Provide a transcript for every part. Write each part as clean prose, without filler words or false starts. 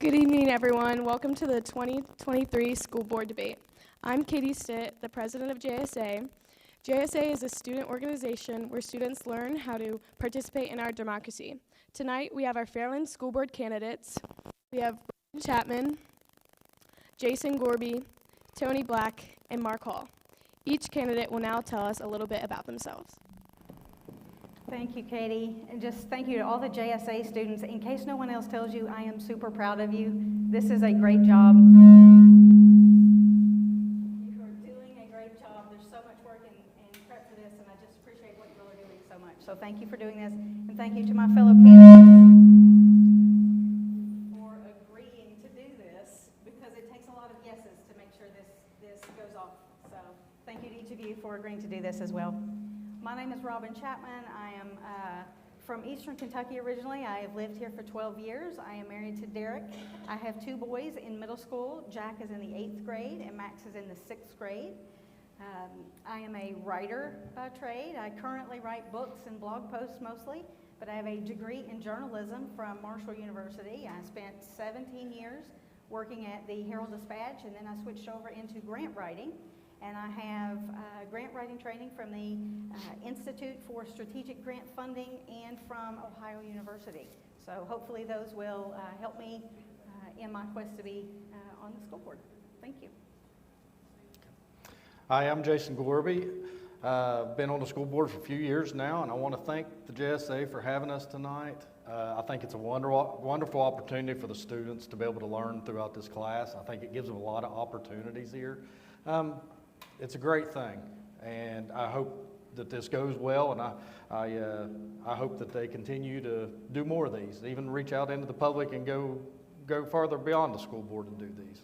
Good evening, everyone. Welcome to the 2023 School Board Debate. I'm Katie Stitt, the president of JSA. JSA is a student organization where students learn how to participate in our democracy. Tonight, we have our Fairland School Board candidates. We have Robin Chapman, Jason Gorby, Tony Black, and Mark Hall. Each candidate will now tell us a little bit about themselves. Thank you, Katie, and just thank you to all the JSA students. In case no one else tells you, I am super proud of you. This is a great job. You are doing a great job. There's so much work and prep for this, and I just appreciate what you all are doing so much. So thank you for doing this, and thank you to my fellow candidates for agreeing to do this, because it takes a lot of yeses to make sure this goes off. So thank you to each of you for agreeing to do this as well. My name is Robin Chapman. I am from Eastern Kentucky originally. I have lived here for 12 years. I am married to Derek. I have two boys in middle school. Jack is in the 8th grade and Max is in the 6th grade. I am a writer by trade. I currently write books and blog posts mostly, but I have a degree in journalism from Marshall University. I spent 17 years working at the Herald-Dispatch, and then I switched over into grant writing. And I have grant writing training from the Institute for Strategic Grant Funding and from Ohio University. So hopefully those will help me in my quest to be on the school board. Thank you. Hi, I'm Jason Gorby. Been on the school board for a few years now, and I want to thank the JSA for having us tonight. I think it's a wonderful opportunity for the students to be able to learn throughout this class. I think it gives them a lot of opportunities here. It's a great thing, and I hope that this goes well, and I hope that they continue to do more of these, even reach out into the public and go farther beyond the school board and do these.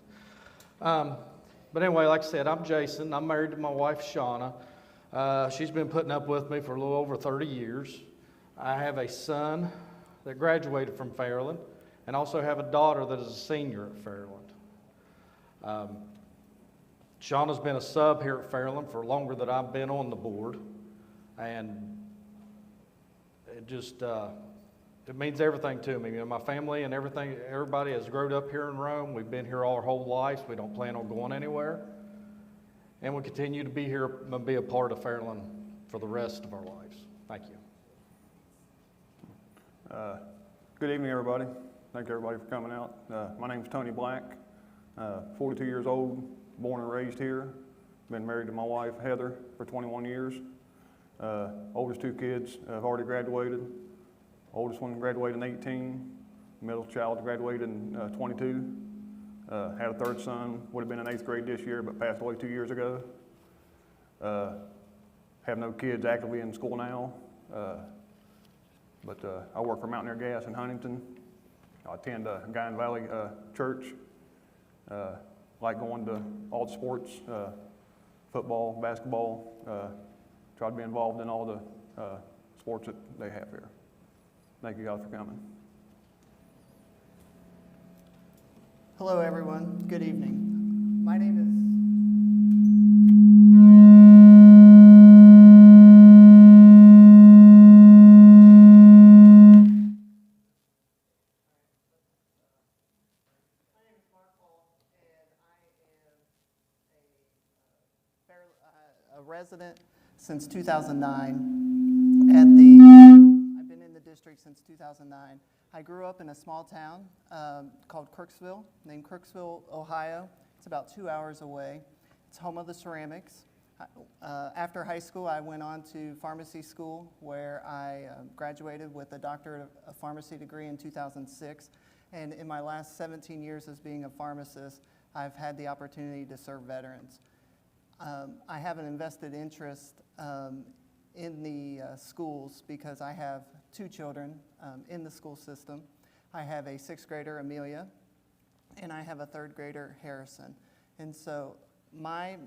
But anyway, like I said, I'm Jason. I'm married to my wife, Shauna. She's been putting up with me for a little over 30 years. I have a son that graduated from Fairland, and also have a daughter that is a senior at Fairland. Shauna's been a sub here at Fairland for longer than I've been on the board, and it just it means everything to me. You know, my family and everybody has grown up here in Rome. We've been here all our whole lives. We don't plan on going anywhere, and we continue to be here and be a part of Fairland for the rest of our lives. Thank you. Good evening, everybody. Thank everybody for coming out. My name is Tony Black, 42 years old. Born and raised here. Been married to my wife, Heather, for 21 years. Oldest two kids have already graduated. Oldest one graduated in 18. Middle child graduated in 22. Had a third son, would have been in 8th grade this year, but passed away 2 years ago. Have no kids actively in school now. But I work for Mountaineer Gas in Huntington. I attend Guyan Valley Church. Like going to all the sports, football, basketball, try to be involved in all the sports that they have here. Thank you guys for coming. Hello everyone, good evening. My name is resident since 2009. I've been in the district since 2009. I grew up in a small town called Kirksville, named Kirksville, Ohio. It's about 2 hours away. It's home of the ceramics. After high school, I went on to pharmacy school, where I graduated with a doctorate of pharmacy degree in 2006. And in my last 17 years as being a pharmacist, I've had the opportunity to serve veterans. I have an invested interest in the schools because I have two children in the school system. I have a 6th grader, Amelia, and I have a 3rd grader, Harrison. And so my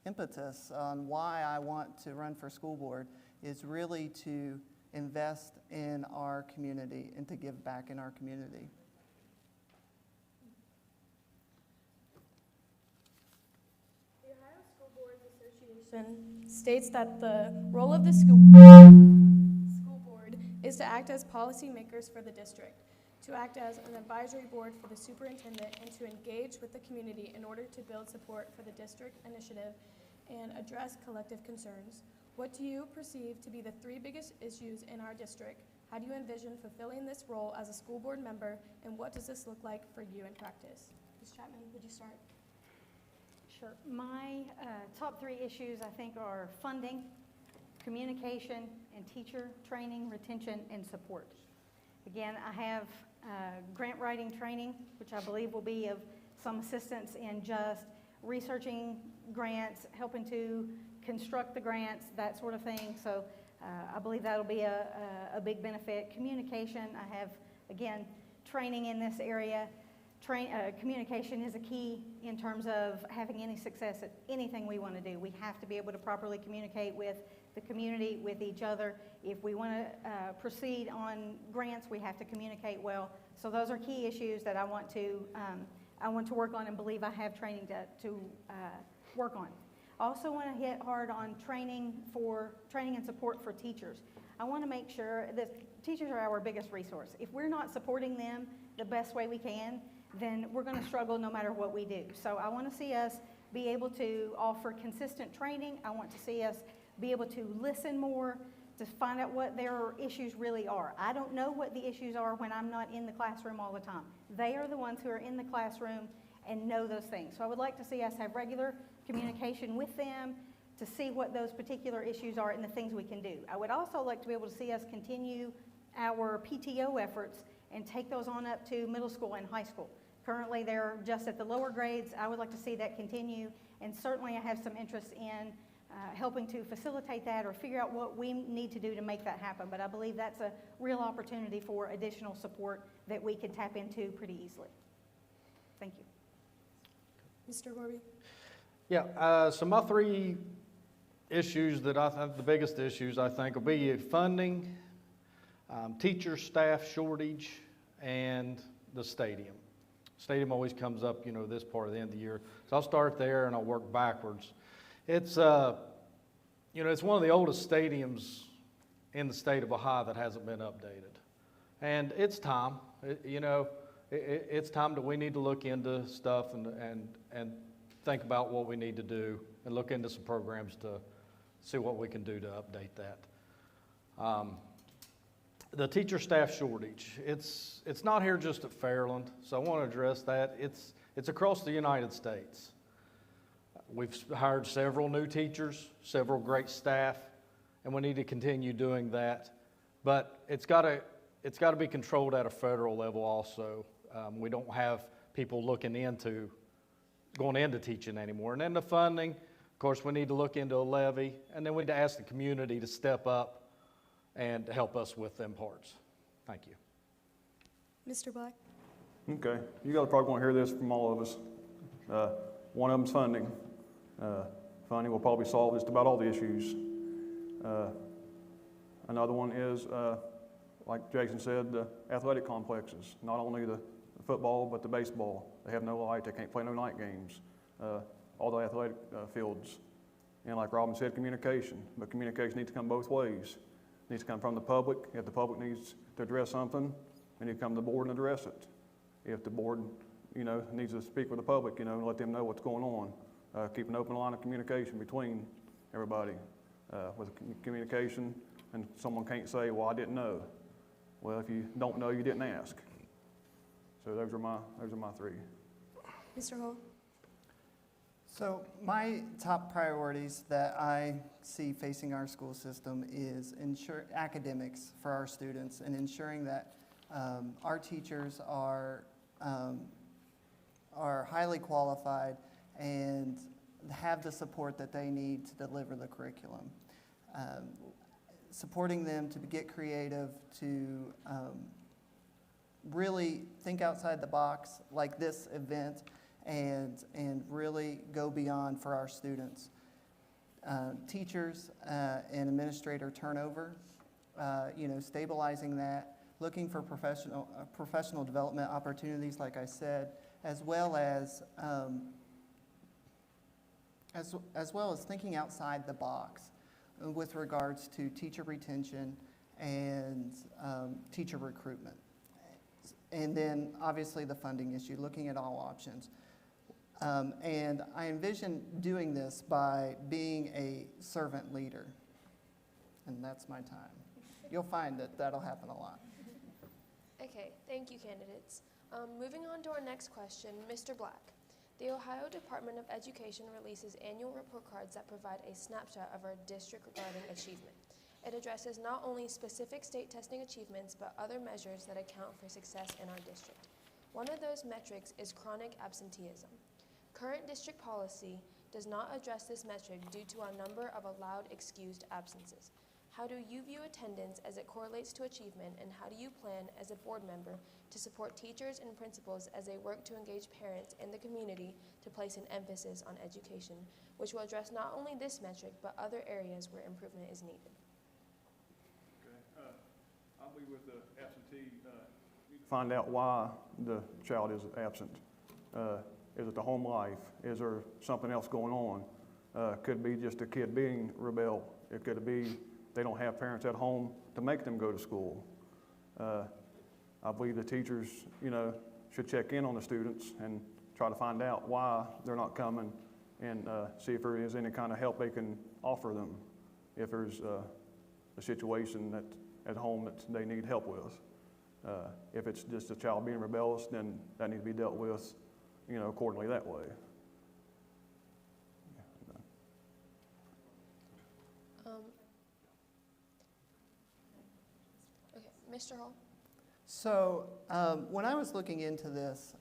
impetus on why I want to run for school board is really to invest in our community and to give back in our community. States that the role of the school board is to act as policymakers for the district. to act as an advisory board for the superintendent, and to engage with the community in order to build support for the district initiative and address collective concerns. What do you perceive to be the 3 biggest issues in our district? How do you envision fulfilling this role as a school board member, and what does this look like for you in practice? Ms. Chapman, would you start? Sure. My top 3 issues, I think, are funding, communication, and teacher training, retention, and support. Again, I have grant writing training, which I believe will be of some assistance in just researching grants, helping to construct the grants, that sort of thing. So I believe that'll be a big benefit. Communication, I have, again, training in this area. Communication is a key in terms of having any success at anything we want to do. We have to be able to properly communicate with the community, with each other. If we want to proceed on grants, we have to communicate well. So those are key issues that I want to work on and believe I have training to work on. I also want to hit hard on training and support for teachers. I want to make sure that teachers are our biggest resource. If we're not supporting them the best way we can, then we're going to struggle no matter what we do. So I want to see us be able to offer consistent training. I want to see us be able to listen more, to find out what their issues really are. I don't know what the issues are when I'm not in the classroom all the time. They are the ones who are in the classroom and know those things. So I would like to see us have regular communication with them to see what those particular issues are and the things we can do. I would also like to be able to see us continue our PTO efforts and take those on up to middle school and high school. Currently, they're just at the lower grades. I would like to see that continue, and certainly I have some interest in helping to facilitate that or figure out what we need to do to make that happen. But I believe that's a real opportunity for additional support that we could tap into pretty easily. Thank you. Mr. Gorby? Yeah, so my 3 issues that I think the biggest issues I think will be funding, teacher staff shortage, and the stadium. Stadium always comes up, this part of the end of the year. So I'll start there and I'll work backwards. It's, it's one of the oldest stadiums in the state of Ohio that hasn't been updated. And it's time, it's time that we need to look into stuff and think about what we need to do and look into some programs to see what we can do to update that. The teacher staff shortage, it's not here just at Fairland, so I want to address that. It's across the United States. We've hired several new teachers, several great staff, and we need to continue doing that. But it's got to be controlled at a federal level also. We don't have people going into teaching anymore. And then the funding, of course, we need to look into a levy, and then we need to ask the community to step up and help us with them parts. Thank you. Mr. Black? Okay, you guys are probably going to hear this from all of us. One of them's funding. Funding will probably solve just about all the issues. Another one is, like Jason said, the athletic complexes. Not only the football, but the baseball. They have no light, they can't play no night games. All the athletic fields. And like Robin said, communication. But communication needs to come both ways. It needs to come from the public. If the public needs to address something, they need to come to the board and address it. If the board, needs to speak with the public, and let them know what's going on. Keep an open line of communication between everybody. With communication, and someone can't say, well, I didn't know. Well, if you don't know, you didn't ask. So those are my 3. Mr. Hull? So my top priorities that I see facing our school system is academics for our students and ensuring that our teachers are highly qualified and have the support that they need to deliver the curriculum. Supporting them to get creative, to really think outside the box like this event and really go beyond for our students. Teachers and administrator turnover, stabilizing that, looking for professional development opportunities, like I said, as well as thinking outside the box with regards to teacher retention and teacher recruitment. And then obviously the funding issue, looking at all options. And I envision doing this by being a servant leader. And that's my time. You'll find that that'll happen a lot. Okay, thank you, candidates. Moving on to our next question, Mr. Black. The Ohio Department of Education releases annual report cards that provide a snapshot of our district regarding achievement. It addresses not only specific state testing achievements, but other measures that account for success in our district. One of those metrics is chronic absenteeism. Current district policy does not address this metric due to our number of allowed excused absences. How do you view attendance as it correlates to achievement, and how do you plan as a board member to support teachers and principals as they work to engage parents in the community to place an emphasis on education, which will address not only this metric, but other areas where improvement is needed? Okay, I'll be with the absentee. Find out why the child is absent. Is it the home life? Is there something else going on? Could be just a kid being rebel. It could be they don't have parents at home to make them go to school. I believe the teachers, should check in on the students and try to find out why they're not coming and see if there is any kind of help they can offer them if there's a situation that at home that they need help with. If it's just a child being rebellious, then that needs to be dealt with, accordingly that way. Okay, Mr. Hall? So when I was looking into this,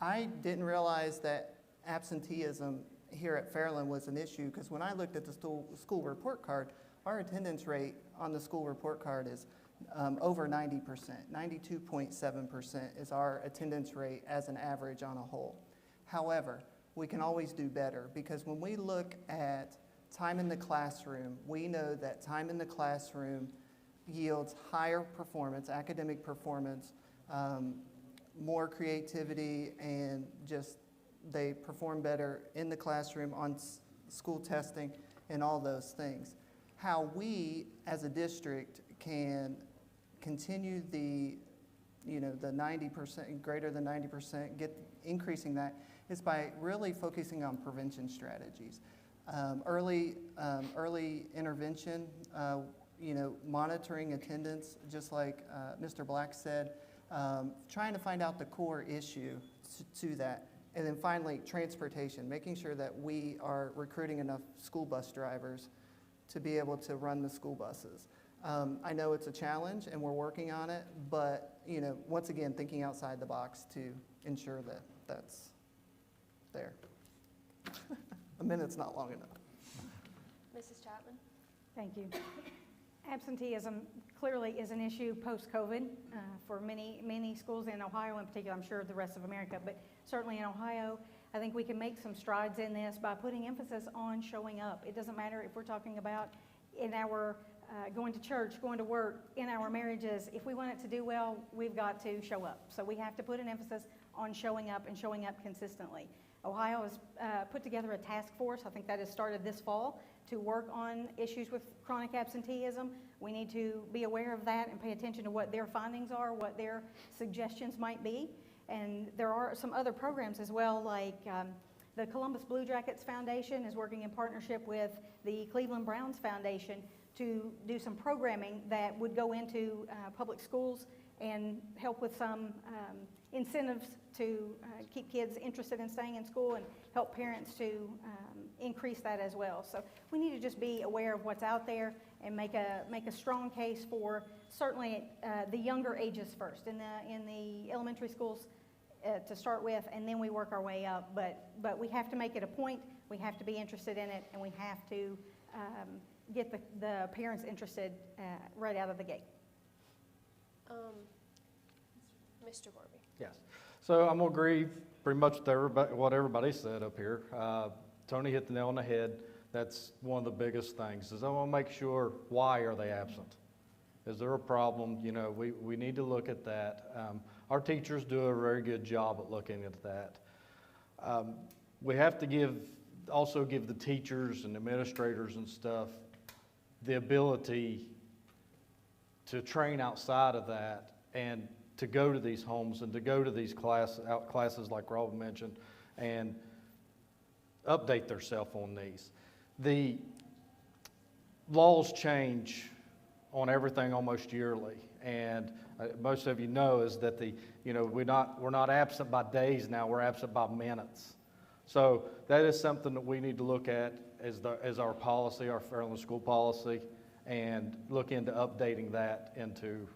I didn't realize that absenteeism here at Fairland was an issue, because when I looked at the school report card, our attendance rate on the school report card is over 90%. 92.7% is our attendance rate as an average on a whole. However, we can always do better, because when we look at time in the classroom, we know that time in the classroom yields higher performance, academic performance, more creativity, and just they perform better in the classroom on school testing and all those things. How we as a district can continue the 90%, greater than 90%, increasing that, is by really focusing on prevention strategies. Early intervention, monitoring attendance, just like Mr. Black said, trying to find out the core issue to that. And then finally, transportation, making sure that we are recruiting enough school bus drivers to be able to run the school buses. I know it's a challenge and we're working on it, but once again, thinking outside the box to ensure that that's there. A minute's not long enough. Mrs. Chapman? Thank you. Absenteeism clearly is an issue post-COVID for many schools in Ohio in particular. I'm sure the rest of America, but certainly in Ohio, I think we can make some strides in this by putting emphasis on showing up. It doesn't matter if we're talking about in our going to church, going to work, in our marriages. If we want it to do well, we've got to show up. So we have to put an emphasis on showing up and showing up consistently. Ohio has put together a task force, I think that has started this fall, to work on issues with chronic absenteeism. We need to be aware of that and pay attention to what their findings are, what their suggestions might be. And there are some other programs as well, like the Columbus Blue Jackets Foundation is working in partnership with the Cleveland Browns Foundation to do some programming that would go into public schools and help with some incentives to keep kids interested in staying in school and help parents to increase that as well. So we need to just be aware of what's out there and make a strong case for certainly the younger ages first, in the elementary schools to start with, and then we work our way up. But we have to make it a point, we have to be interested in it, and we have to get the parents interested right out of the gate. Mr. Gorby? Yes. So I'm going to agree pretty much with what everybody said up here. Tony hit the nail on the head. That's one of the biggest things, is I want to make sure, why are they absent? Is there a problem? We need to look at that. Our teachers do a very good job at looking at that. We have to also give the teachers and administrators and stuff the ability to train outside of that and to go to these homes and to go to these classes like Robin mentioned and update themselves on these. The laws change on everything almost yearly, and most of you know is that we're not absent by days now, we're absent by minutes. So that is something that we need to look at as our policy, our Fairland school policy, and look into updating that into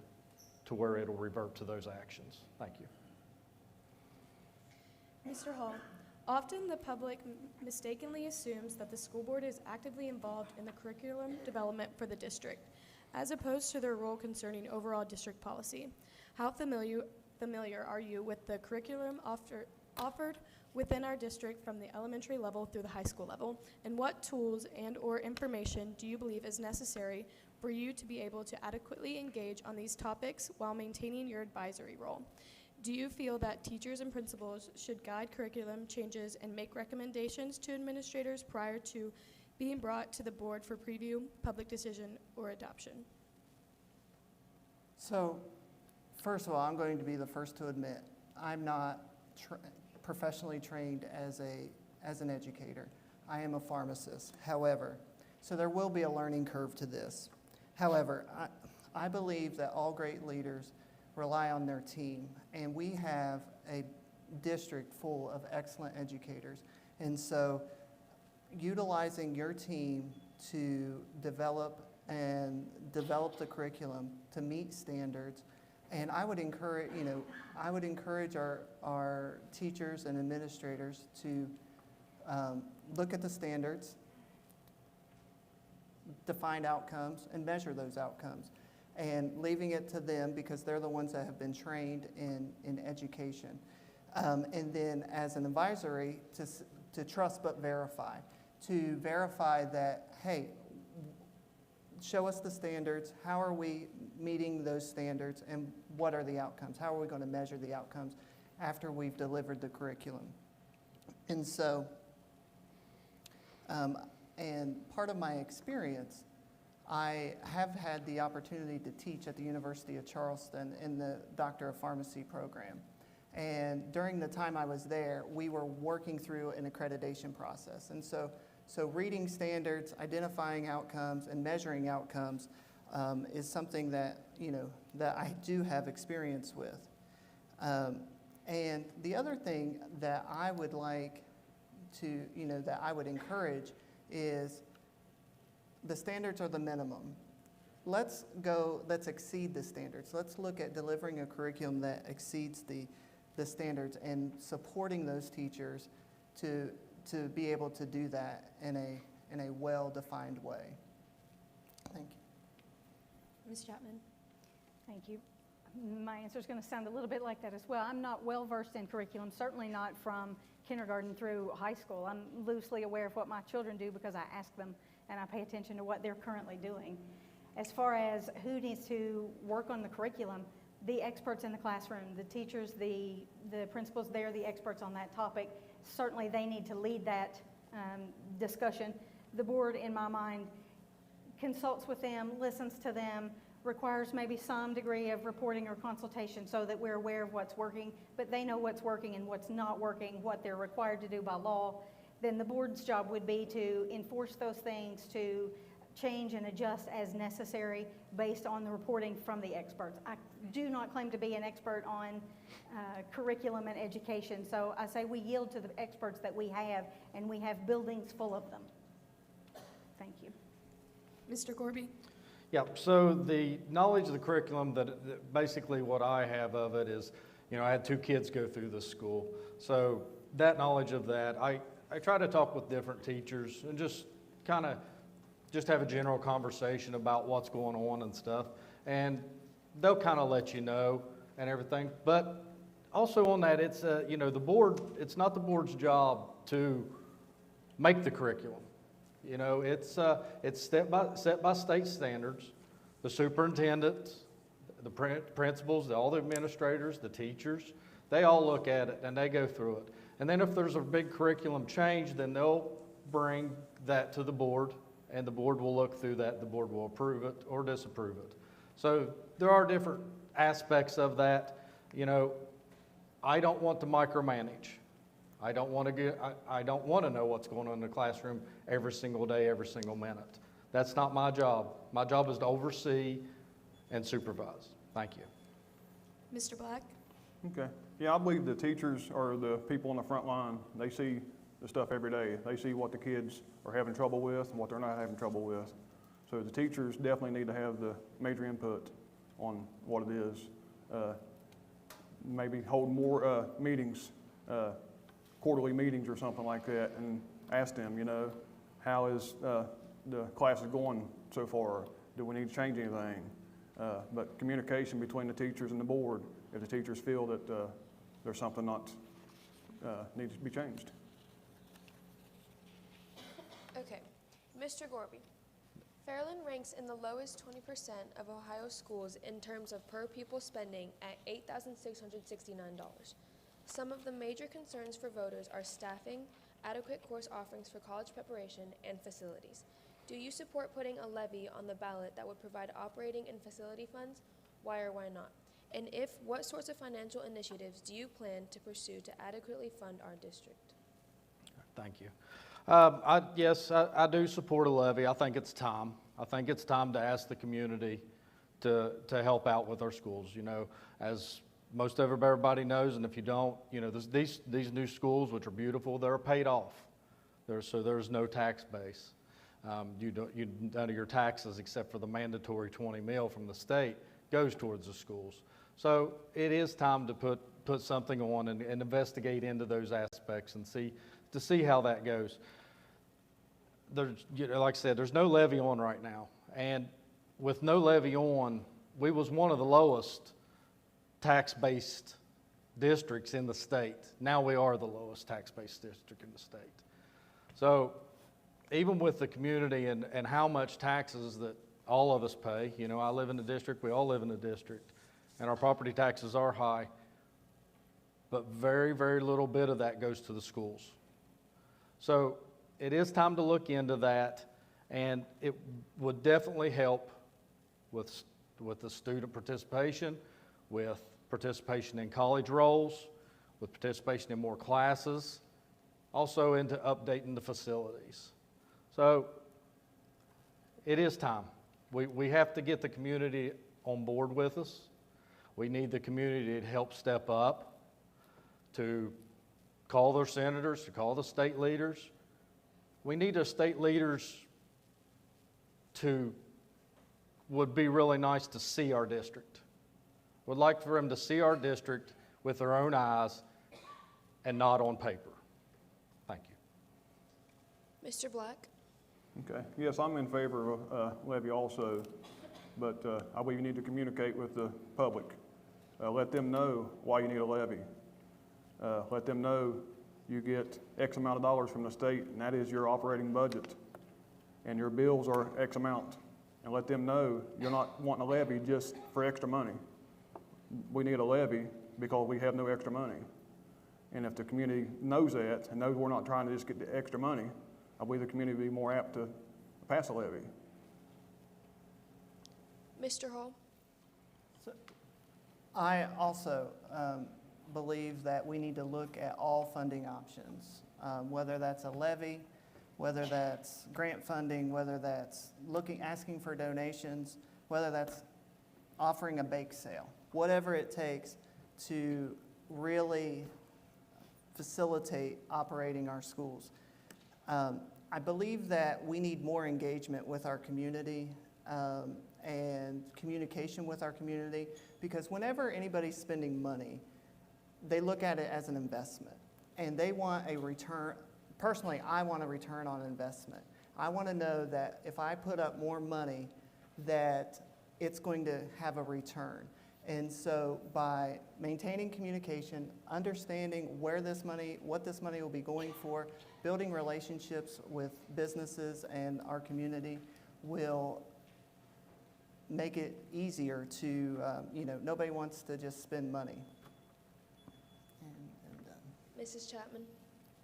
where it'll revert to those actions. Thank you. Mr. Hall, often the public mistakenly assumes that the school board is actively involved in the curriculum development for the district, as opposed to their role concerning overall district policy. How familiar are you with the curriculum offered within our district from the elementary level through the high school level, and what tools and/or information do you believe is necessary for you to be able to adequately engage on these topics while maintaining your advisory role? Do you feel that teachers and principals should guide curriculum changes and make recommendations to administrators prior to being brought to the board for preview, public decision, or adoption? So, first of all, I'm going to be the first to admit I'm not professionally trained as an educator. I am a pharmacist. However, so there will be a learning curve to this. However, I believe that all great leaders rely on their team, and we have a district full of excellent educators. And so utilizing your team to develop the curriculum to meet standards, and I would encourage our teachers and administrators to look at the standards, define outcomes, and measure those outcomes, and leaving it to them because they're the ones that have been trained in education. And then as an advisory, to trust but verify. To verify that, hey, show us the standards, how are we meeting those standards, and what are the outcomes? How are we going to measure the outcomes after we've delivered the curriculum? And so, and part of my experience, I have had the opportunity to teach at the University of Charleston in the Doctor of Pharmacy program. And during the time I was there, we were working through an accreditation process. And so reading standards, identifying outcomes, and measuring outcomes is something that, that I do have experience with. And the other thing that I would like to, that I would encourage is the standards are the minimum. Let's exceed the standards. Let's look at delivering a curriculum that exceeds the standards and supporting those teachers to be able to do that in a well-defined way. Thank you. Ms. Chapman. Thank you. My answer is going to sound a little bit like that as well. I'm not well versed in curriculum, certainly not from kindergarten through high school. I'm loosely aware of what my children do because I ask them and I pay attention to what they're currently doing. As far as who needs to work on the curriculum, the experts in the classroom, the teachers, the principals, they're the experts on that topic. Certainly they need to lead that discussion. The board, in my mind, consults with them, listens to them, requires maybe some degree of reporting or consultation so that we're aware of what's working, but they know what's working and what's not working, what they're required to do by law. Then the board's job would be to enforce those things, to change and adjust as necessary based on the reporting from the experts. I do not claim to be an expert on curriculum and education, so I say we yield to the experts that we have, and we have buildings full of them. Thank you. Mr. Corby. Yeah, so the knowledge of the curriculum, that basically what I have of it is, I had 2 kids go through this school. So that knowledge of that, I try to talk with different teachers and just have a general conversation about what's going on and stuff. And they'll kind of let you know and everything. But also on that, it's, the board, it's not the board's job to make the curriculum. It's set by state standards. The superintendents, the principals, all the administrators, the teachers, they all look at it and they go through it. And then if there's a big curriculum change, then they'll bring that to the board, and the board will look through that. The board will approve it or disapprove it. So there are different aspects of that. You know, I don't want to micromanage. I don't want to know what's going on in the classroom every single day, every single minute. That's not my job. My job is to oversee and supervise. Thank you. Mr. Black? Okay. Yeah, I believe the teachers are the people on the front line. They see the stuff every day. They see what the kids are having trouble with and what they're not having trouble with. So the teachers definitely need to have the major input on what it is. Maybe hold more meetings, quarterly meetings or something like that, and ask them, you know, how is the classes going so far? Do we need to change anything? But communication between the teachers and the board, if the teachers feel that there's something not needs to be changed. Okay. Mr. Gorby, Fairland ranks in the lowest 20% of Ohio schools in terms of per pupil spending at $8,669. Some of the major concerns for voters are staffing, adequate course offerings for college preparation, and facilities. Do you support putting a levy on the ballot that would provide operating and facility funds? Why or why not? And if, what sorts of financial initiatives do you plan to pursue to adequately fund our district? Thank you. Yes, I do support a levy. I think it's time. I think it's time to ask the community to help out with our schools. You know, as most of everybody knows, and if you don't, you know, these new schools, which are beautiful, they're paid off. So there's no tax base. None of your taxes, except for the mandatory 20 mil from the state, goes towards the schools. So it is time to put something on and investigate into those aspects and see how that goes. There's, you know, like I said, there's no levy on right now, and with no levy on, we was one of the lowest tax-based districts in the state. Now we are the lowest tax-based district in the state. So even with the community and how much taxes that all of us pay, you know, I live in the district, we all live in the district, and our property taxes are high, but very, very little bit of that goes to the schools. So it is time to look into that, and it would definitely help with the student participation, with participation in college roles, with participation in more classes, also into updating the facilities. So it is time. We have to get the community on board with us. We need the community to help step up, to call their senators, to call the state leaders. We need the state leaders would be really nice to see our district. Would like for them to see our district with their own eyes and not on paper. Thank you. Mr. Black? Okay. Yes, I'm in favor of a levy also, but I believe you need to communicate with the public. Let them know why you need a levy. Let them know you get X amount of dollars from the state, and that is your operating budget, and your bills are X amount. And let them know you're not wanting a levy just for extra money. We need a levy because we have no extra money. And if the community knows that and knows we're not trying to just get the extra money, I believe the community will be more apt to pass a levy. Mr. Hall? So, I also believe that we need to look at all funding options, whether that's a levy, whether that's grant funding, whether that's asking for donations, whether that's offering a bake sale, whatever it takes to really facilitate operating our schools. I believe that we need more engagement with our community and communication with our community, because whenever anybody's spending money, they look at it as an investment and they want a return. Personally, I want a return on investment. I want to know that if I put up more money, that it's going to have a return. And so by maintaining communication, understanding what this money will be going for, building relationships with businesses and our community will make it easier to, nobody wants to just spend money. Mrs. Chapman?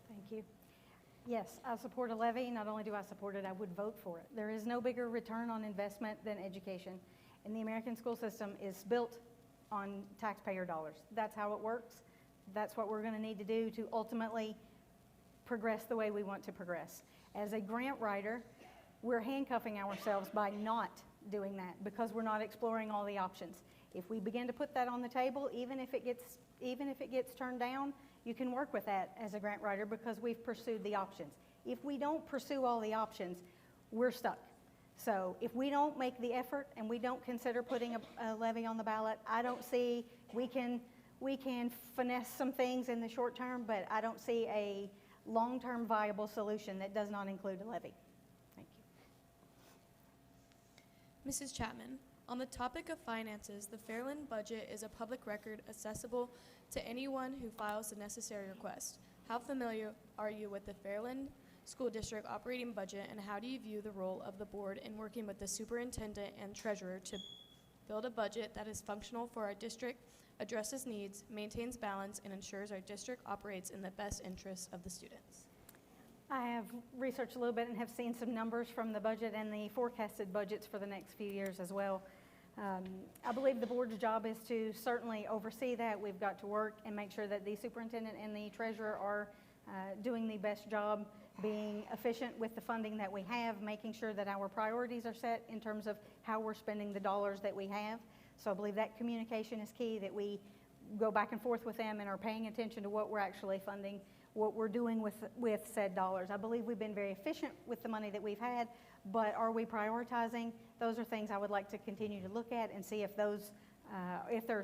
Thank you. Yes, I support a levy. Not only do I support it, I would vote for it. There is no bigger return on investment than education. And the American school system is built on taxpayer dollars. That's how it works. That's what we're going to need to do to ultimately progress the way we want to progress. As a grant writer, we're handcuffing ourselves by not doing that because we're not exploring all the options. If we begin to put that on the table, even if it gets turned down, you can work with that as a grant writer because we've pursued the options. If we don't pursue all the options, we're stuck. So if we don't make the effort and we don't consider putting a levy on the ballot, I don't see, we can finesse some things in the short term, but I don't see a long-term viable solution that does not include a levy. Thank you. Mrs. Chapman, on the topic of finances, the Fairland budget is a public record accessible to anyone who files the necessary request. How familiar are you with the Fairland School District operating budget, and how do you view the role of the board in working with the superintendent and treasurer to build a budget that is functional for our district, addresses needs, maintains balance, and ensures our district operates in the best interests of the students? I have researched a little bit and have seen some numbers from the budget and the forecasted budgets for the next few years as well. I believe the board's job is to certainly oversee that. We've got to work and make sure that the superintendent and the treasurer are doing the best job, being efficient with the funding that we have, making sure that our priorities are set in terms of how we're spending the dollars that we have. So I believe that communication is key, that we go back and forth with them and are paying attention to what we're actually funding, what we're doing with said dollars. I believe we've been very efficient with the money that we've had, but are we prioritizing? Those are things I would like to continue to look at and see if there's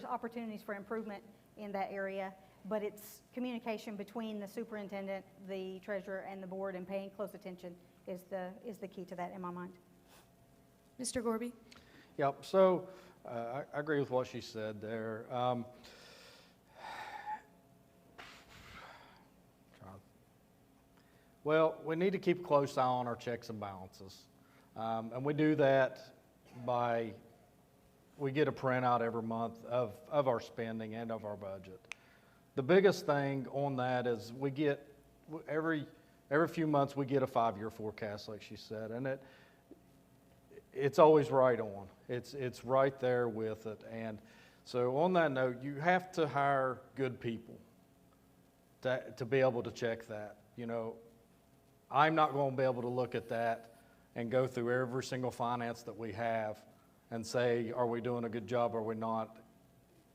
opportunities for improvement in that area. But it's communication between the superintendent, the treasurer, and the board, and paying close attention is the key to that in my mind. Mr. Gorby? Yep, so I agree with what she said there. Well, we need to keep a close eye on our checks and balances. And we do that by, we get a printout every month of our spending and of our budget. The biggest thing on that is we get, every few months we get a 5-year forecast, like she said, and it's always right on. It's right there with it. And so on that note, you have to hire good people to be able to check that. You know, I'm not going to be able to look at that and go through every single finance that we have and say, are we doing a good job or are we not?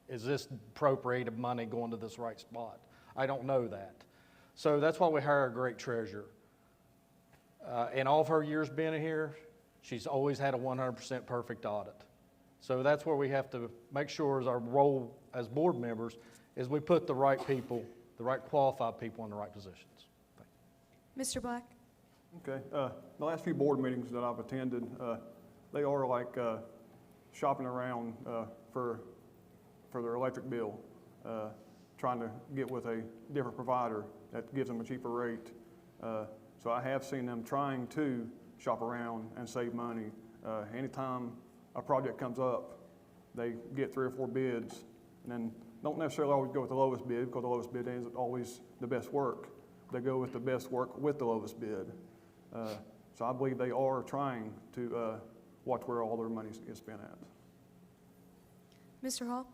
Is this appropriated money going to this right spot? I don't know that. So that's why we hire a great treasurer. In all of her years being here, she's always had a 100% perfect audit. So that's where we have to make sure as our role as board members is we put the right people, the right qualified people in the right positions. Mr. Black? Okay, the last few board meetings that I've attended, they are like shopping around for their electric bill, trying to get with a different provider that gives them a cheaper rate. So I have seen them trying to shop around and save money. Anytime a project comes up, they get 3 or 4 bids, and then don't necessarily always go with the lowest bid because the lowest bid isn't always the best work. They go with the best work with the lowest bid. So I believe they are trying to watch where all their money is spent at. Mr. Hall?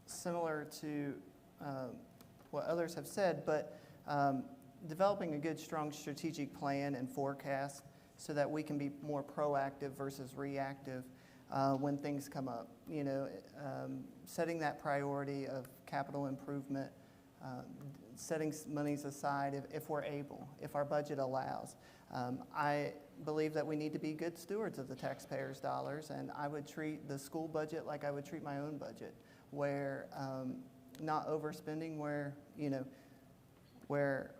Similar to what others have said, but developing a good, strong strategic plan and forecast so that we can be more proactive versus reactive when things come up. You know, setting that priority of capital improvement, setting monies aside if we're able, if our budget allows. I believe that we need to be good stewards of the taxpayers' dollars, and I would treat the school budget like I would treat my own budget, where not overspending, where, you know, where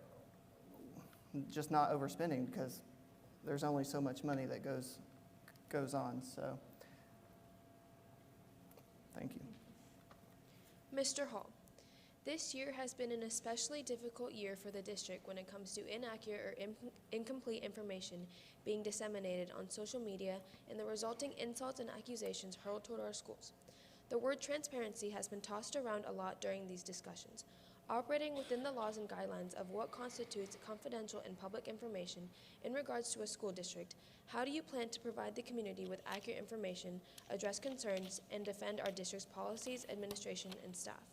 just not overspending because there's only so much money that goes on. So, thank you. Mr. Hall, this year has been an especially difficult year for the district when it comes to inaccurate or incomplete information being disseminated on social media and the resulting insults and accusations hurled toward our schools. The word transparency has been tossed around a lot during these discussions. Operating within the laws and guidelines of what constitutes confidential and public information in regards to a school district, how do you plan to provide the community with accurate information, address concerns, and defend our district's policies, administration, and staff?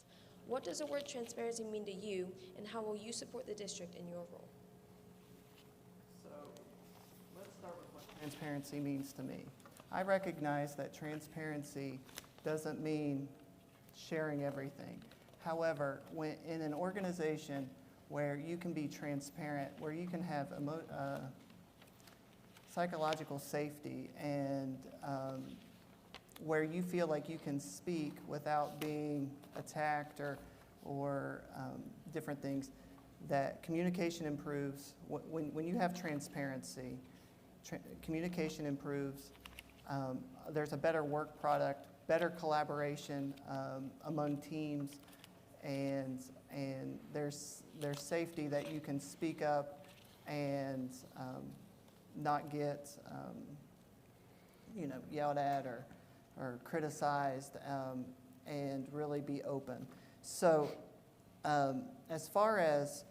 What does the word transparency mean to you, and how will you support the district in your role? So let's start with what transparency means to me. I recognize that transparency doesn't mean sharing everything. However, when in an organization where you can be transparent, where you can have psychological safety, and where you feel like you can speak without being attacked or different things, that communication improves. When you have transparency, communication improves. There's a better work product, better collaboration among teams, and there's safety that you can speak up and not get yelled at or criticized, and really be open. So as far as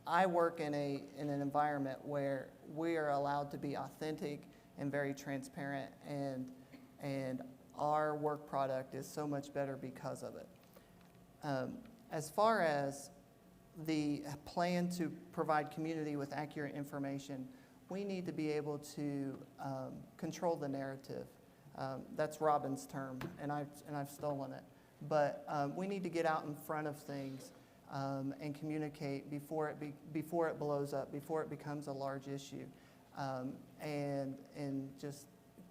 I work in an environment where we are allowed to be authentic and very transparent, and our work product is so much better because of it. As far as the plan to provide community with accurate information, we need to be able to control the narrative. That's Robin's term, and I've stolen it. But we need to get out in front of things and communicate before it blows up, before it becomes a large issue, and just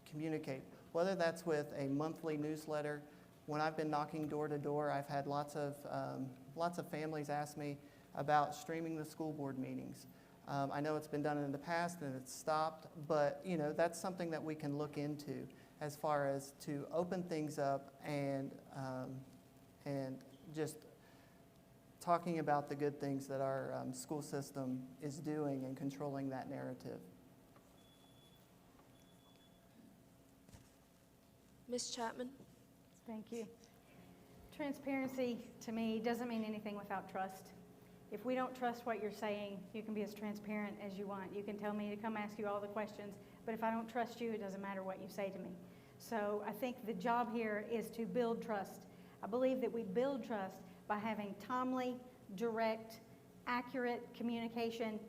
communicate. Whether that's with a monthly newsletter. When I've been knocking door to door, I've had lots of families ask me about streaming the school board meetings. I know it's been done in the past and it's stopped, but that's something that we can look into as far as to open things up and just talking about the good things that our school system is doing and controlling that narrative. Ms. Chapman? Thank you. Transparency, to me, doesn't mean anything without trust. If we don't trust what you're saying, you can be as transparent as you want. You can tell me to come ask you all the questions, but if I don't trust you, it doesn't matter what you say to me. So I think the job here is to build trust. I believe that we build trust by having timely, direct, accurate communication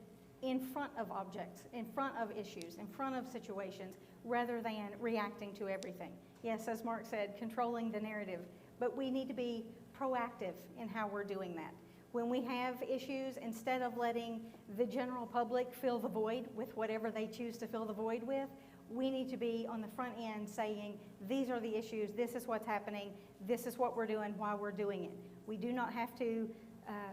in front of objects, in front of issues, in front of situations, rather than reacting to everything. Yes, as Mark said, controlling the narrative, but we need to be proactive in how we're doing that. When we have issues, instead of letting the general public fill the void with whatever they choose to fill the void with, we need to be on the front end saying, these are the issues, this is what's happening, this is what we're doing, why we're doing it. We do not have to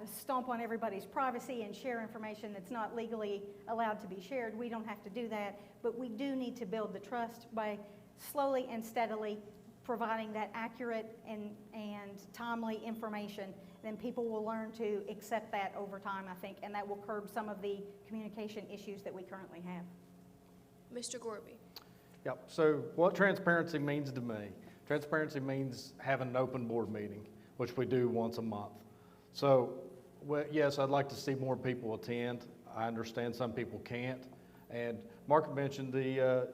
stomp on everybody's privacy and share information that's not legally allowed to be shared. We don't have to do that, but we do need to build the trust by slowly and steadily providing that accurate and timely information. Then people will learn to accept that over time, I think, and that will curb some of the communication issues that we currently have. Mr. Gorby? Yep, so what transparency means to me, transparency means having an open board meeting, which we do once a month. So, yes, I'd like to see more people attend. I understand some people can't. And Mark mentioned the,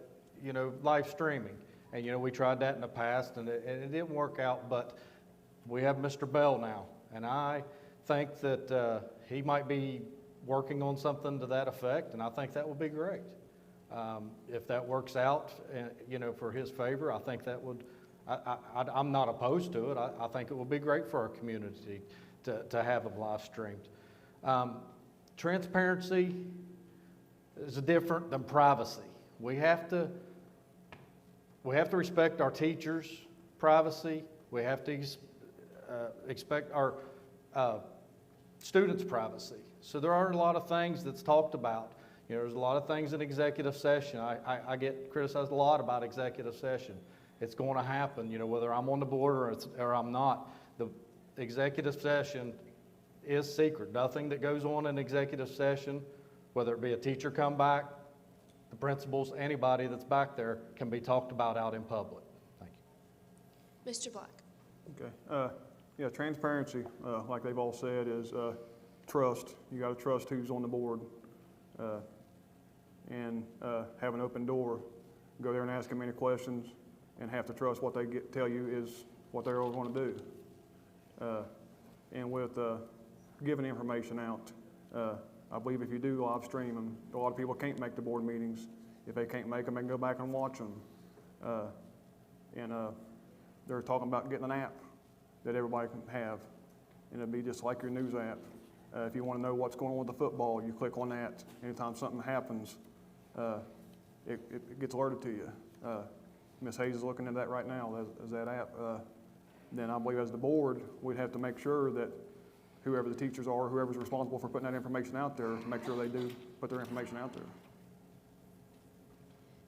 live streaming. And, we tried that in the past, and it didn't work out, but we have Mr. Bell now. And I think that he might be working on something to that effect, and I think that would be great. If that works out, for his favor, I think that would, I'm not opposed to it. I think it would be great for our community to have them live streamed. Transparency is different than privacy. We have to respect our teachers' privacy. We have to expect our students' privacy. So there are a lot of things that's talked about. There's a lot of things in executive session. I get criticized a lot about executive session. It's going to happen, whether I'm on the board or I'm not. The executive session is secret. Nothing that goes on in executive session, whether it be a teacher come back, the principals, anybody that's back there, can be talked about out in public. Thank you. Mr. Black? Okay. Yeah, transparency, like they've all said, is trust. You got to trust who's on the board, and have an open door. Go there and ask them any questions, and have to trust what they tell you is what they're all going to do. And with giving information out, I believe if you do live stream them, a lot of people can't make the board meetings. If they can't make them, they can go back and watch them. They're talking about getting an app that everybody can have, and it'll be just like your news app. If you want to know what's going on with the football, you click on that. Anytime something happens, it gets alerted to you. Ms. Hayes is looking at that right now as that app. Then I believe as the board, we'd have to make sure that whoever the teachers are, whoever's responsible for putting that information out there, to make sure they do put their information out there.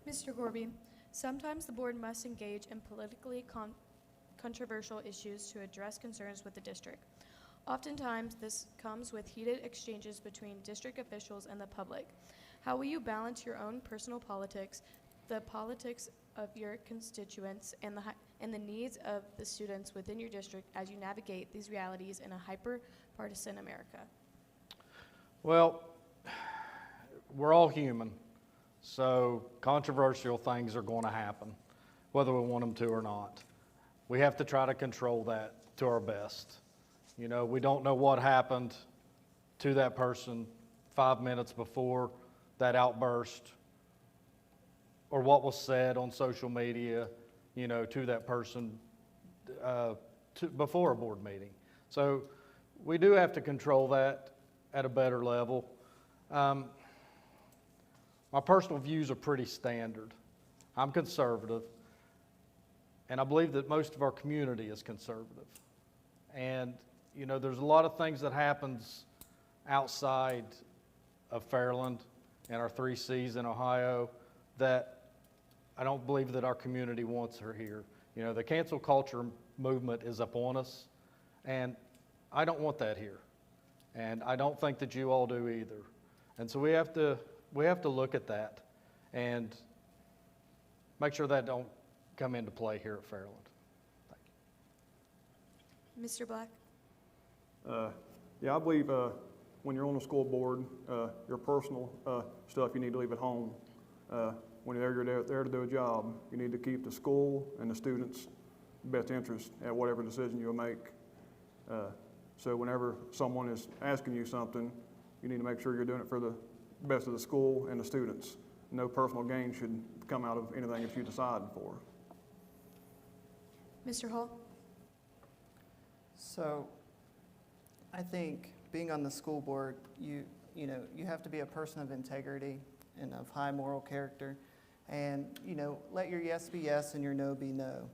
Mr. Gorby, sometimes the board must engage in politically controversial issues to address concerns with the district. Oftentimes, this comes with heated exchanges between district officials and the public. How will you balance your own personal politics, the politics of your constituents, and the needs of the students within your district as you navigate these realities in a hyper-partisan America? Well, we're all human, so controversial things are going to happen, whether we want them to or not. We have to try to control that to our best. You know, we don't know what happened to that person 5 minutes before that outburst, or what was said on social media, you know, to that person before a board meeting. So we do have to control that at a better level. My personal views are pretty standard. I'm conservative, and I believe that most of our community is conservative. And, you know, there's a lot of things that happens outside of Fairland and our 3 Cs in Ohio that I don't believe that our community wants her here. You know, the cancel culture movement is upon us, and I don't want that here. And I don't think that you all do either. And so we have to look at that and make sure that don't come into play here at Fairland. Thank you. Mr. Black? Yeah, I believe when you're on the school board, your personal stuff you need to leave at home. When you're there to do a job, you need to keep the school and the students' best interest at whatever decision you make. So whenever someone is asking you something, you need to make sure you're doing it for the best of the school and the students. No personal gain should come out of anything that you decide for. Mr. Hall? So I think being on the school board, you have to be a person of integrity and of high moral character. And, you know, let your yes be yes and your no be no.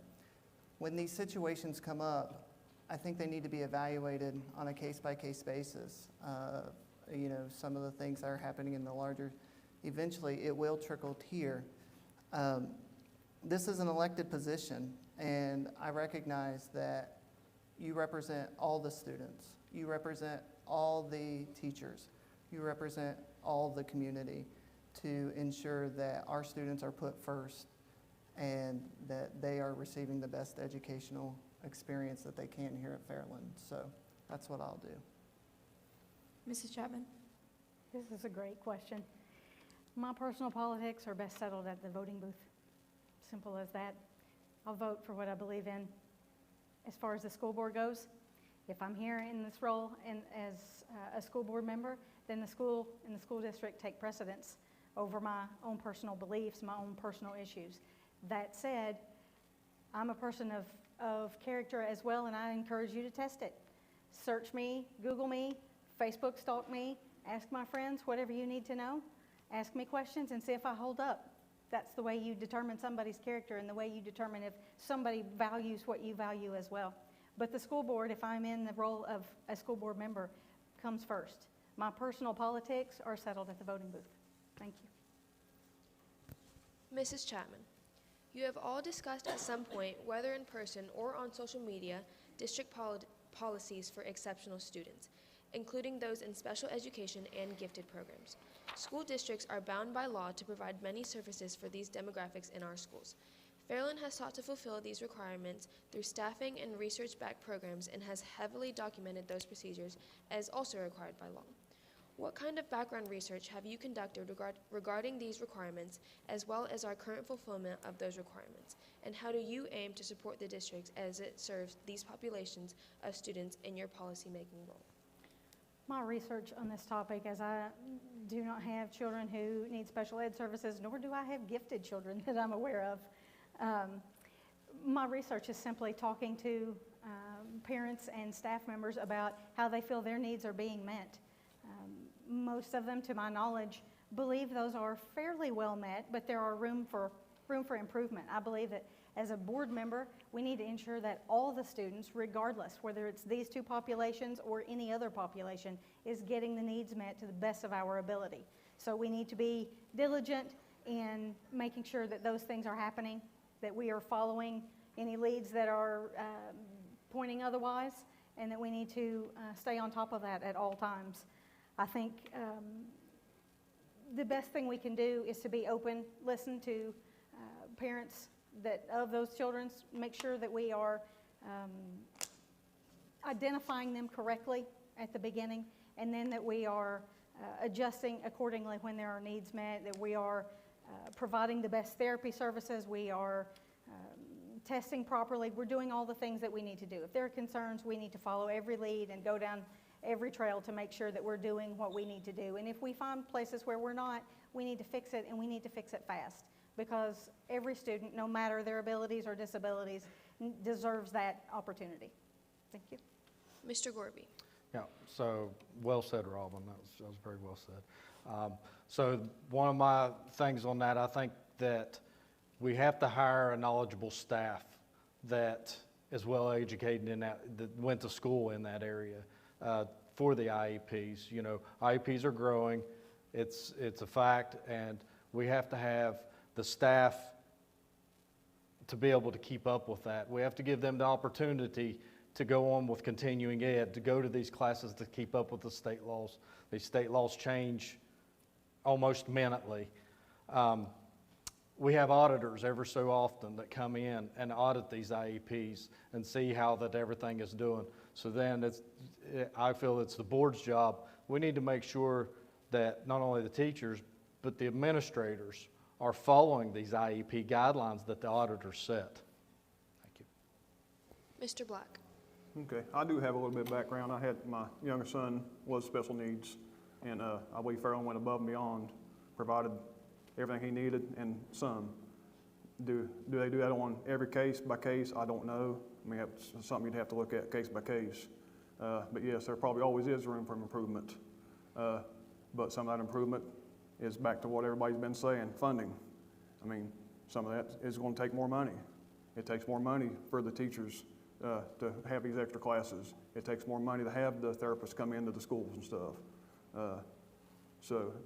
When these situations come up, I think they need to be evaluated on a case-by-case basis. You know, some of the things that are happening in the larger, eventually it will trickle here. This is an elected position, and I recognize that you represent all the students. You represent all the teachers. You represent all the community to ensure that our students are put first and that they are receiving the best educational experience that they can here at Fairland. So that's what I'll do. Mrs. Chapman? This is a great question. My personal politics are best settled at the voting booth. Simple as that. I'll vote for what I believe in. As far as the school board goes, if I'm here in this role as a school board member, then the school and the school district take precedence over my own personal beliefs, my own personal issues. That said, I'm a person of character as well, and I encourage you to test it. Search me, Google me, Facebook stalk me, ask my friends whatever you need to know. Ask me questions and see if I hold up. That's the way you determine somebody's character and the way you determine if somebody values what you value as well. But the school board, if I'm in the role of a school board member, comes first. My personal politics are settled at the voting booth. Thank you. Mrs. Chapman, you have all discussed at some point, whether in person or on social media, district policies for exceptional students, including those in special education and gifted programs. School districts are bound by law to provide many services for these demographics in our schools. Fairland has sought to fulfill these requirements through staffing and research-backed programs and has heavily documented those procedures as also required by law. What kind of background research have you conducted regarding these requirements, as well as our current fulfillment of those requirements? And how do you aim to support the district as it serves these populations of students in your policymaking role? My research on this topic, as I do not have children who need special ed services, nor do I have gifted children that I'm aware of. My research is simply talking to parents and staff members about how they feel their needs are being met. Most of them, to my knowledge, believe those are fairly well met, but there are room for improvement. I believe that as a board member, we need to ensure that all the students, regardless whether it's these two populations or any other population, is getting the needs met to the best of our ability. So we need to be diligent in making sure that those things are happening, that we are following any leads that are pointing otherwise, and that we need to stay on top of that at all times. I think the best thing we can do is to be open, listen to parents of those children, make sure that we are identifying them correctly at the beginning, and then that we are adjusting accordingly when there are needs met, that we are providing the best therapy services, we are testing properly. We're doing all the things that we need to do. If there are concerns, we need to follow every lead and go down every trail to make sure that we're doing what we need to do. And if we find places where we're not, we need to fix it, and we need to fix it fast, because every student, no matter their abilities or disabilities, deserves that opportunity. Thank you. Mr. Gorby. Yeah, so well said, Robin. That was very well said. So one of my things on that, I think that we have to hire a knowledgeable staff that is well educated in that went to school in that area for the IEPs. You know, IEPs are growing. It's a fact, and we have to have the staff to be able to keep up with that. We have to give them the opportunity to go on with continuing ed, to go to these classes to keep up with the state laws. These state laws change almost minutely. We have auditors ever so often that come in and audit these IEPs and see how that everything is doing. So then I feel it's the board's job. We need to make sure that not only the teachers, but the administrators are following these IEP guidelines that the auditors set. Thank you. Mr. Black. Okay, I do have a little bit of background. I had my younger son was special needs, and I believe Fairland went above and beyond, provided everything he needed and some. Do they do that on every case by case? I don't know. I mean, that's something you'd have to look at case by case. But yes, there probably always is room for improvement. But some of that improvement is back to what everybody's been saying, funding. I mean, some of that is going to take more money. It takes more money for the teachers to have these extra classes. It takes more money to have the therapists come into the schools and stuff.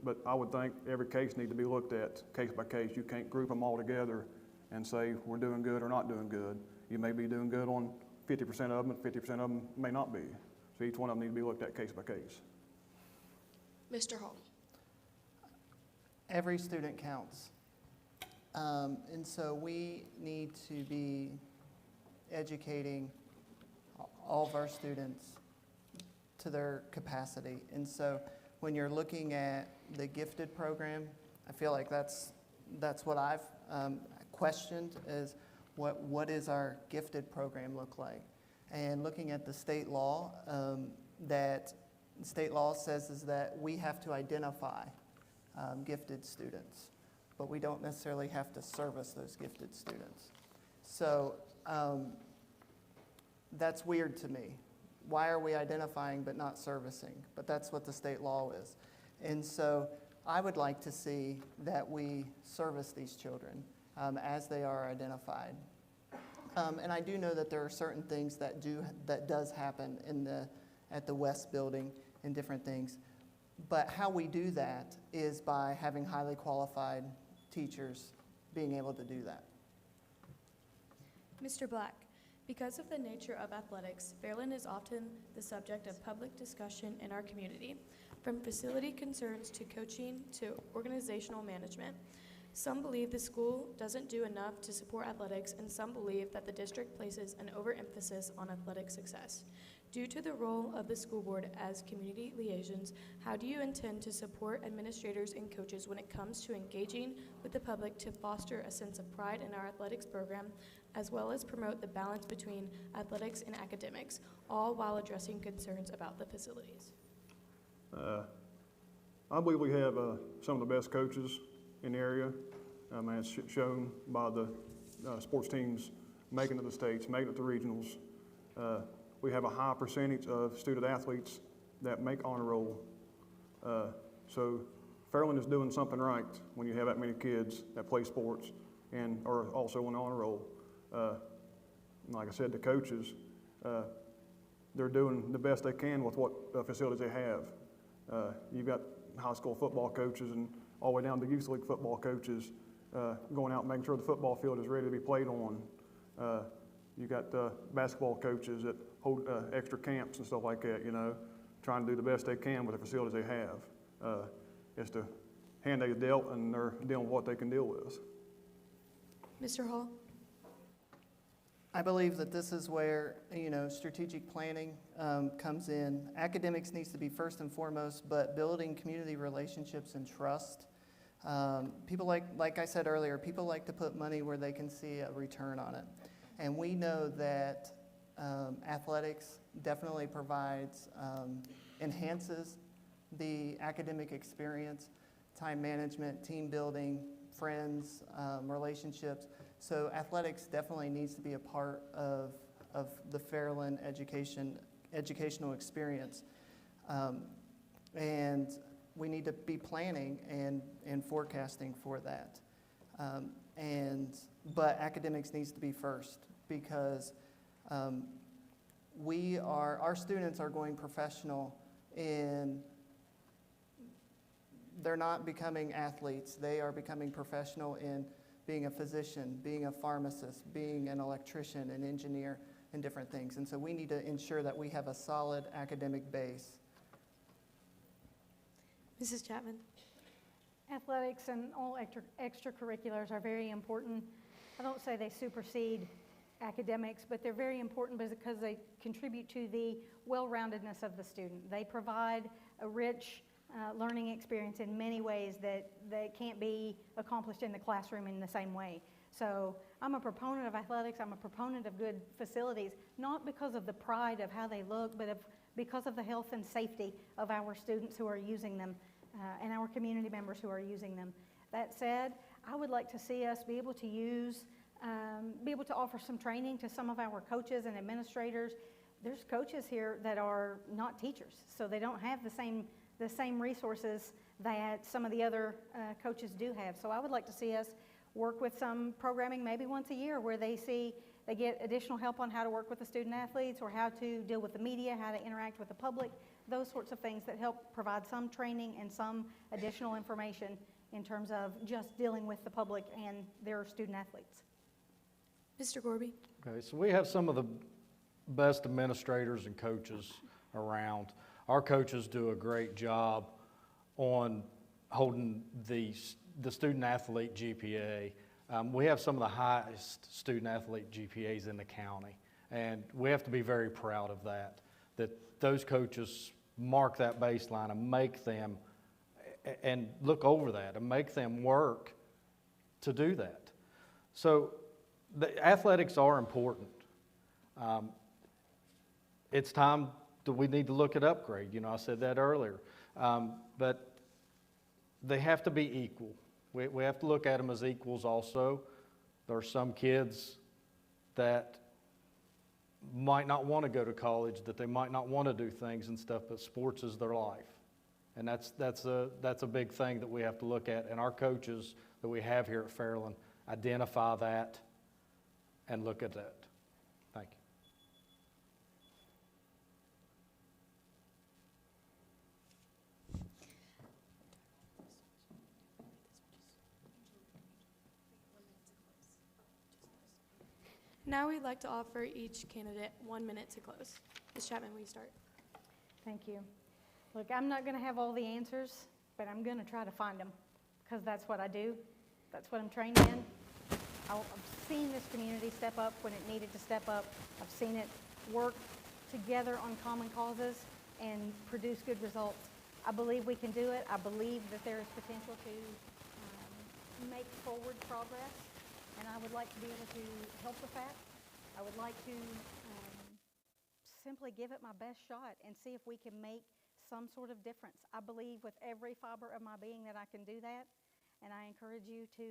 But I would think every case needs to be looked at case by case. You can't group them all together and say we're doing good or not doing good. You may be doing good on 50% of them, and 50% of them may not be. So each one of them needs to be looked at case by case. Mr. Hall. Every student counts. And so we need to be educating all of our students to their capacity. And so when you're looking at the gifted program, I feel like that's what I've questioned is what does our gifted program look like? And looking at the state law, that state law says is that we have to identify gifted students, but we don't necessarily have to service those gifted students. So that's weird to me. Why are we identifying but not servicing? But that's what the state law is. And so I would like to see that we service these children as they are identified. And I do know that there are certain things that does happen at the West Building and different things. But how we do that is by having highly qualified teachers being able to do that. Mr. Black, because of the nature of athletics, Fairland is often the subject of public discussion in our community, from facility concerns to coaching to organizational management. Some believe the school doesn't do enough to support athletics, and some believe that the district places an overemphasis on athletic success. Due to the role of the school board as community liaisons, how do you intend to support administrators and coaches when it comes to engaging with the public to foster a sense of pride in our athletics program, as well as promote the balance between athletics and academics, all while addressing concerns about the facilities? I believe we have some of the best coaches in the area, as shown by the sports teams making it to the states, making it to regionals. We have a high percentage of student athletes that make honor roll. So Fairland is doing something right when you have that many kids that play sports and are also on honor roll. Like I said, the coaches, they're doing the best they can with what facilities they have. You've got high school football coaches and all the way down to youth league football coaches going out and making sure the football field is ready to be played on. You got basketball coaches that hold extra camps and stuff like that, you know, trying to do the best they can with the facilities they have. It's the hand they dealt, and they're dealing with what they can deal with. Mr. Hall? I believe that this is where, you know, strategic planning comes in. Academics needs to be first and foremost, but building community relationships and trust. People like I said earlier, people like to put money where they can see a return on it. And we know that athletics definitely provides, enhances the academic experience, time management, team building, friends, relationships. So athletics definitely needs to be a part of the Fairland educational experience. And we need to be planning and forecasting for that. But academics needs to be first, because our students are going professional they're not becoming athletes. They are becoming professional in being a physician, being a pharmacist, being an electrician, an engineer, and different things. And so we need to ensure that we have a solid academic base. Mrs. Chapman? Athletics and all extracurriculars are very important. I don't say they supersede academics, but they're very important because they contribute to the well-roundedness of the student. They provide a rich learning experience in many ways that can't be accomplished in the classroom in the same way. So I'm a proponent of athletics. I'm a proponent of good facilities, not because of the pride of how they look, but because of the health and safety of our students who are using them and our community members who are using them. That said, I would like to see us be able to offer some training to some of our coaches and administrators. There's coaches here that are not teachers, so they don't have the same resources that some of the other coaches do have. So I would like to see us work with some programming maybe once a year where they get additional help on how to work with the student athletes or how to deal with the media, how to interact with the public, those sorts of things that help provide some training and some additional information in terms of just dealing with the public and their student athletes. Mr. Gorby? Okay, so we have some of the best administrators and coaches around. Our coaches do a great job on holding the student-athlete GPA. We have some of the highest student-athlete GPAs in the county, and we have to be very proud of that those coaches mark that baseline and make them, and look over that, and make them work to do that. So the athletics are important. It's time that we need to look at upgrade. You know, I said that earlier. But they have to be equal. We have to look at them as equals also. There are some kids that might not want to go to college, that they might not want to do things and stuff, but sports is their life. And that's a big thing that we have to look at. And our coaches that we have here at Fairland identify that and look at that. Thank you. Now we'd like to offer each candidate 1 minute to close. Ms. Chapman, will you start? Thank you. Look, I'm not going to have all the answers, but I'm going to try to find them because that's what I do. That's what I'm trained in. I've seen this community step up when it needed to step up. I've seen it work together on common causes and produce good results. I believe we can do it. I believe that there is potential to make forward progress, and I would like to be able to help with that. I would like to simply give it my best shot and see if we can make some sort of difference. I believe with every fiber of my being that I can do that, and I encourage you to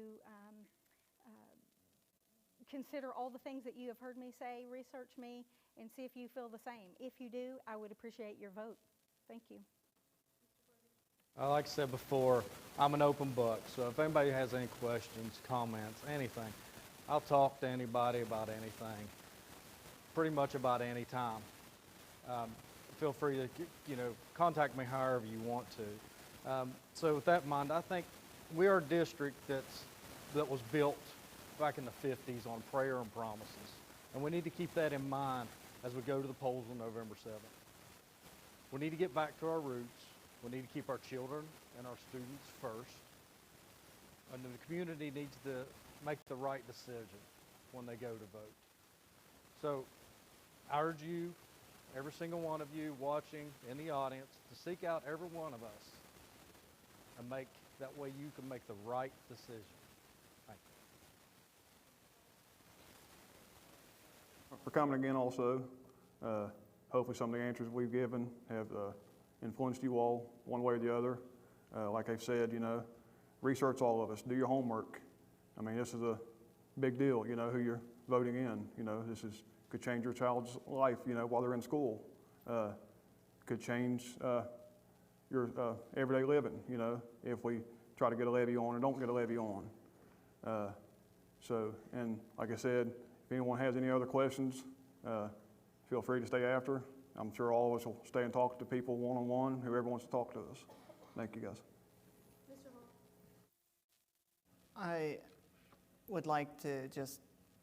consider all the things that you have heard me say, research me, and see if you feel the same. If you do, I would appreciate your vote. Thank you. Like I said before, I'm an open book, so if anybody has any questions, comments, anything, I'll talk to anybody about anything, pretty much about any time. Feel free to, contact me however you want to. So with that in mind, I think we are a district that was built back in the 50s on prayer and promises, and we need to keep that in mind as we go to the polls on November 7th. We need to get back to our roots. We need to keep our children and our students first, and the community needs to make the right decision when they go to vote. So I urge you, every single one of you watching in the audience, to seek out every one of us and that way you can make the right decision. Thank you. For coming again also. Hopefully some of the answers we've given have influenced you all one way or the other. Like I've said, research all of us, do your homework. I mean, this is a big deal, who you're voting in. Could change your child's life, while they're in school. Could change your everyday living, if we try to get a levy on or don't get a levy on. And like I said, if anyone has any other questions, feel free to stay after. I'm sure all of us will stay and talk to people one-on-one, whoever wants to talk to us. Thank you, guys. Mr. Hall. I would like to just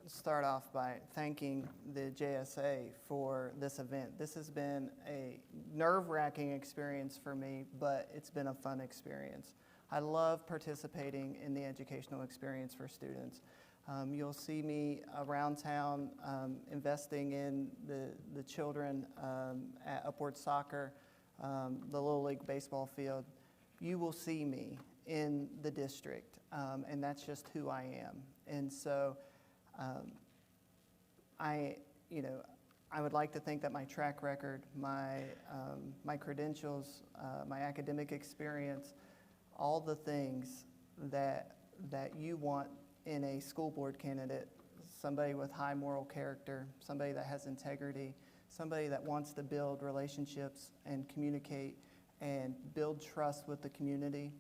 start off by thanking the JSA for this event. This has been a nerve-wracking experience for me, but it's been a fun experience. I love participating in the educational experience for students. You'll see me around town investing in the children at Upward Soccer, the Little League baseball field. You will see me in the district, and that's just who I am. And so I would like to think that my track record, my credentials, my academic experience, all the things that you want in a school board candidate, somebody with high moral character, somebody that has integrity, somebody that wants to build relationships and communicate and build trust with the community,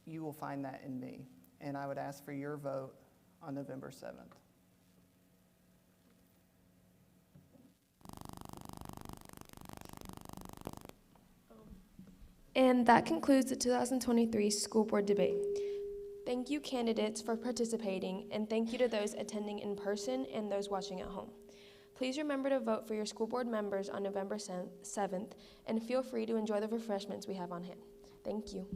you will find that in me. And I would ask for your vote on November 7th. And that concludes the 2023 school board debate. Thank you, candidates, for participating, and thank you to those attending in person and those watching at home. Please remember to vote for your school board members on November 7th, and feel free to enjoy the refreshments we have on hand. Thank you.